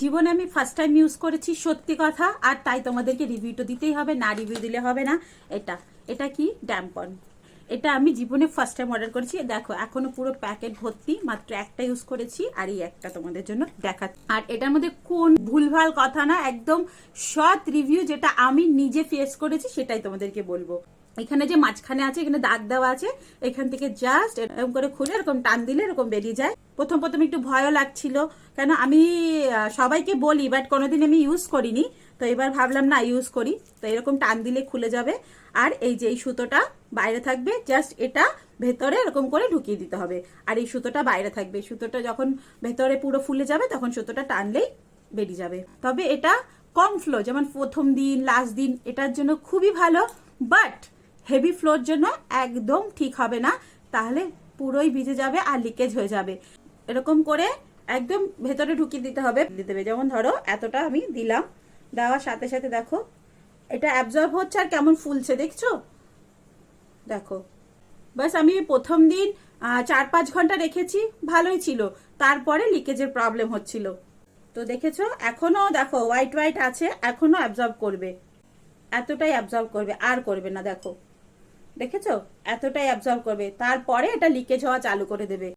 জীবনে আমি first time use করেছি, সত্যি কথা, আর তাই তোমাদেরকে রিভিউটা দিতেই হবে, না রিভিউ দিলে হবে না। এটা এটা কি ড্যাম্পন, এটা আমি জীবনে ফার্স্ট টাইম অর্ডার করেছি। দেখো এখনো পুরো প্যাকেট ভর্তি, মাত্র একটা ইউজ করেছি, আর এই একটা তোমাদের জন্য দেখা। আর এটার মধ্যে কোন ভুলভাল কথা না, একদম সৎ রিভিউ, যেটা আমি নিজে ফেস করেছি সেটাই তোমাদেরকে বলবো। এখানে যে মাঝখানে আছে, এখানে দাগ দেওয়া আছে, এখান থেকে জাস্ট এরকম করে খুলে এরকম টান দিলে এরকম বেরিয়ে যায়। প্রথম প্রথম একটু ভয়ও লাগছিল, কেন আমি সবাইকে বলি বাট কোনোদিন আমি ইউজ করিনি, তো এবার ভাবলাম না ইউজ করি। তো এরকম টান দিলে খুলে যাবে, আর এই যে এই সুতোটা বাইরে থাকবে, জাস্ট এটা ভেতরে এরকম করে ঢুকিয়ে দিতে হবে, আর এই সুতোটা বাইরে থাকবে। সুতোটা যখন ভেতরে পুরো ফুলে যাবে তখন সুতোটা টানলেই বেরিয়ে যাবে। তবে এটা কম ফ্লো, যেমন প্রথম দিন লাস্ট দিন এটার জন্য খুবই ভালো, বাট হেভি ফ্লোর জন্য একদম ঠিক হবে না, তাহলে পুরোই ভিজে যাবে আর লিকেজ হয়ে যাবে। এরকম করে একদম ভেতরে ঢুকিয়ে দিতে হবে। যেমন ধরো এতটা আমি দিলাম, দেওয়ার সাথে সাথে দেখো এটা অ্যাবজর্ব হচ্ছে আর কেমন ফুলছে, দেখছো? দেখো, বাস আমি প্রথম দিন 4-5 ঘন্টা রেখেছি, ভালোই ছিল, তারপরে লিকেজের প্রবলেম হচ্ছিল। তো দেখেছো এখনো দেখো হোয়াইট হোয়াইট আছে, এখনো অ্যাবজর্ব করবে, এতটাই অ্যাবজর্ব করবে, আর করবে না। দেখো দেখেছো এতটাই অ্যাবজর্ব করবে, তারপরে এটা লিকেজ হওয়া চালু করে দেবে।